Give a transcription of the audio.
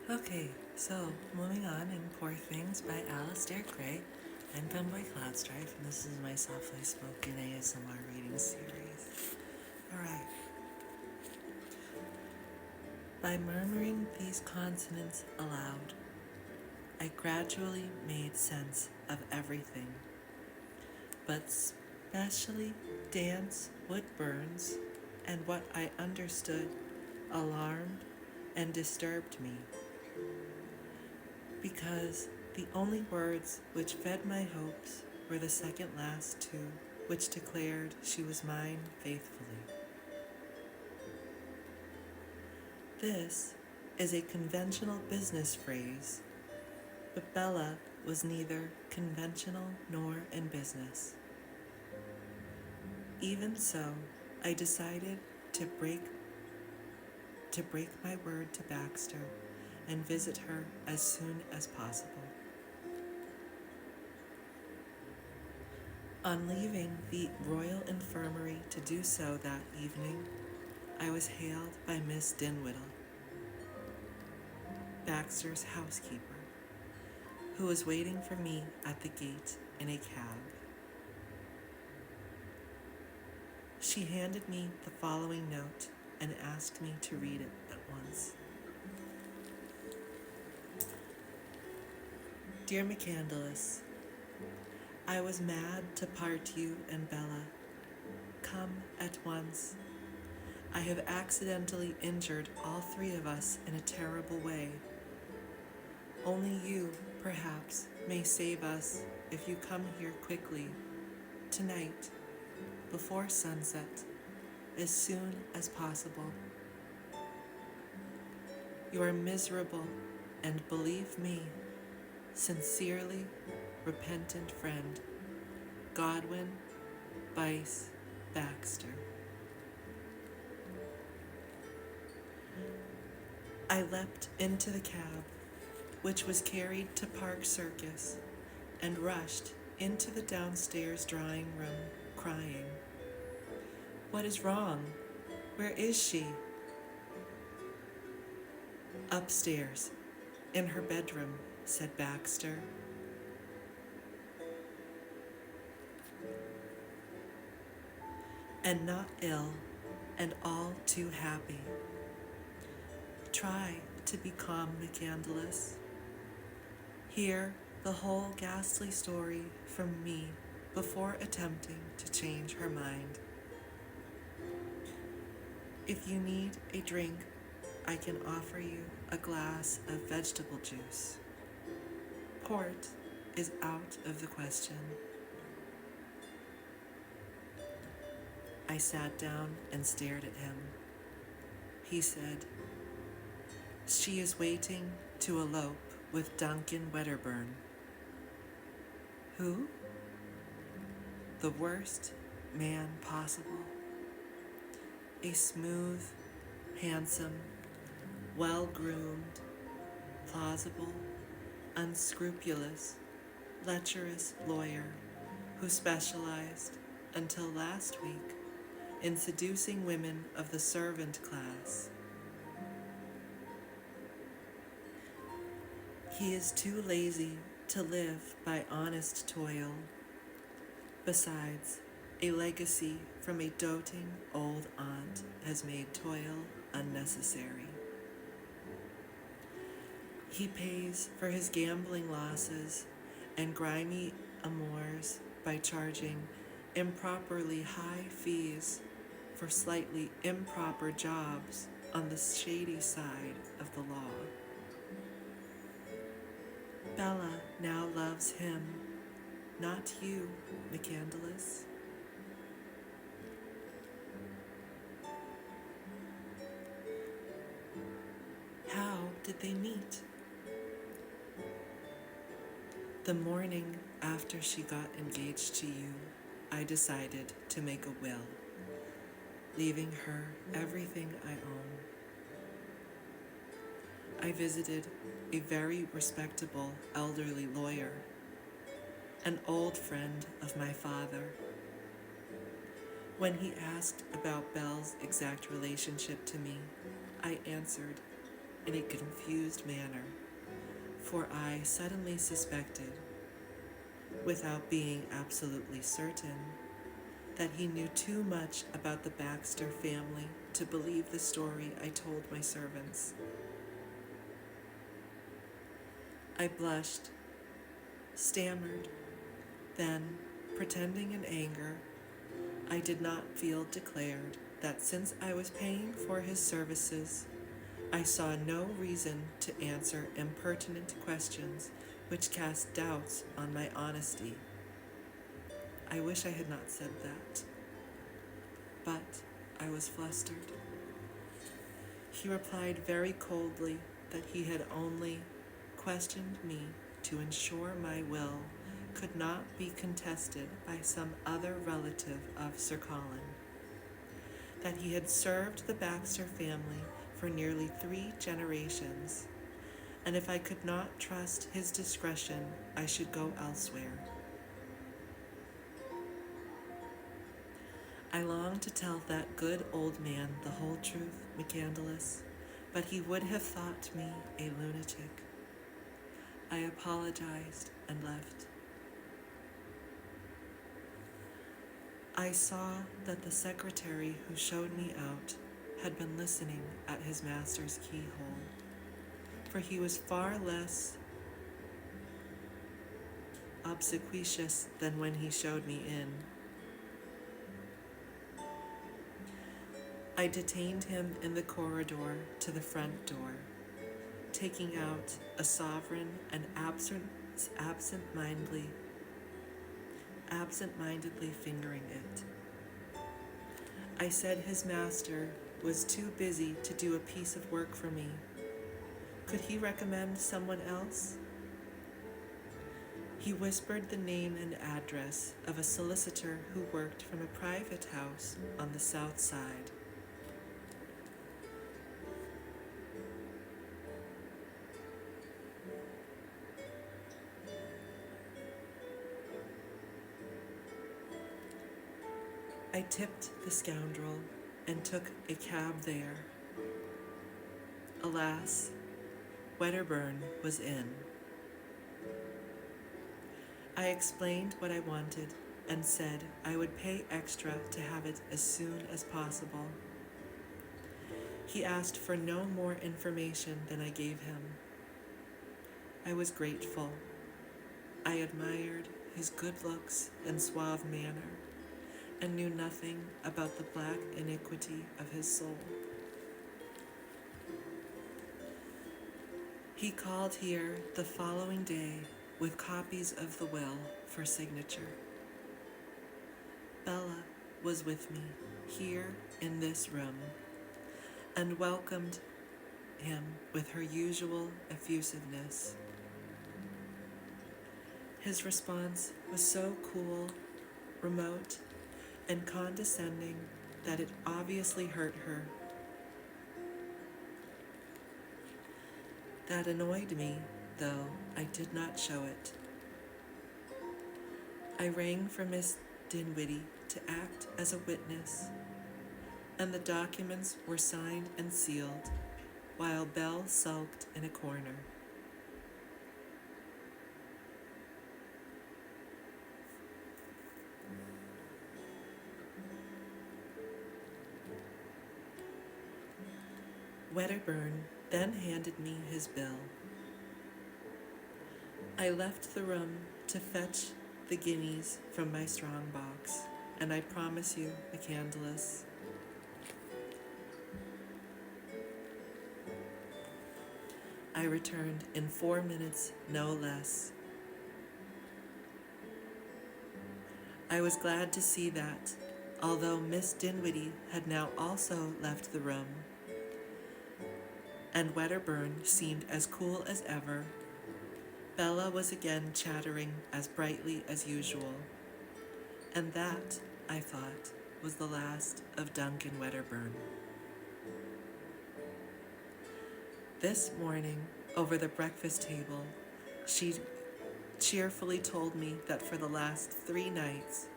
Okay, so moving on in Poor Things by Alisdair Gray. I'm Femboy Cloudstrife, and this is my softly spoken ASMR reading series. Alright. By murmuring these consonants aloud, I gradually made sense of everything, but especially dance, wood burns, and what I understood alarmed and disturbed me, because the only words which fed my hopes were the second last two, which declared she was mine faithfully. This is a conventional business phrase, but Bella was neither conventional nor in business. Even so, I decided to break my word to Baxter and visit her as soon as possible. On leaving the Royal Infirmary to do so that evening, I was hailed by Miss Dinwiddle, Baxter's housekeeper, who was waiting for me at the gate in a cab. She handed me the following note and asked me to read it at once. Dear McCandless, I was mad to part you and Bella. Come at once. I have accidentally injured all three of us in a terrible way. Only you, perhaps, may save us if you come here quickly, tonight, before sunset, as soon as possible. You are miserable, and believe me, sincerely, repentant friend, Godwin Bice Baxter. I leapt into the cab, which was carried to Park Circus, and rushed into the downstairs drawing room, crying, "What is wrong? Where is she?" "Upstairs, in her bedroom," said Baxter. "And not ill, and all too happy. Try to be calm, McCandless. Hear the whole ghastly story from me before attempting to change her mind. If you need a drink, I can offer you a glass of vegetable juice. Port is out of the question." I sat down and stared at him. He said, "She is waiting to elope with Duncan Wedderburn." "Who?" "The worst man possible. A smooth, handsome, well-groomed, plausible, unscrupulous, lecherous lawyer who specialized, until last week, in seducing women of the servant class. He is too lazy to live by honest toil. Besides, a legacy from a doting old aunt has made toil unnecessary. He pays for his gambling losses and grimy amours by charging improperly high fees for slightly improper jobs on the shady side of the law. Bella now loves him, not you, McCandless. How did they meet? The morning after she got engaged to you, I decided to make a will, leaving her everything I own. I visited a very respectable elderly lawyer, an old friend of my father. When he asked about Belle's exact relationship to me, I answered in a confused manner, for I suddenly suspected, without being absolutely certain, that he knew too much about the Baxter family to believe the story I told my servants. I blushed, stammered, then, pretending in anger, I did not feel declared that since I was paying for his services, I saw no reason to answer impertinent questions which cast doubts on my honesty. I wish I had not said that, but I was flustered. He replied very coldly that he had only questioned me to ensure my will could not be contested by some other relative of Sir Colin, that he had served the Baxter family for nearly 3 generations, and if I could not trust his discretion, I should go elsewhere. I longed to tell that good old man the whole truth, McCandless, but he would have thought me a lunatic. I apologized and left. I saw that the secretary who showed me out had been listening at his master's keyhole, for he was far less obsequious than when he showed me in. I detained him in the corridor to the front door, taking out a sovereign and absent-mindedly fingering it. I said his master was too busy to do a piece of work for me. Could he recommend someone else? He whispered the name and address of a solicitor who worked from a private house on the south side. I tipped the scoundrel and took a cab there. Alas, Wedderburn was in. I explained what I wanted and said I would pay extra to have it as soon as possible. He asked for no more information than I gave him. I was grateful. I admired his good looks and suave manner, and knew nothing about the black iniquity of his soul. He called here the following day with copies of the will for signature. Bella was with me here in this room and welcomed him with her usual effusiveness. His response was so cool, remote, and condescending that it obviously hurt her. That annoyed me, though I did not show it. I rang for Miss Dinwiddie to act as a witness, and the documents were signed and sealed while Belle sulked in a corner. Wedderburn then handed me his bill. I left the room to fetch the guineas from my strong box, and I promise you, McCandless, I returned in 4 minutes, no less. I was glad to see that, although Miss Dinwiddie had now also left the room, and Wedderburn seemed as cool as ever, Bella was again chattering as brightly as usual, and that, I thought, was the last of Duncan Wedderburn. This morning, over the breakfast table, she cheerfully told me that for the last 3 nights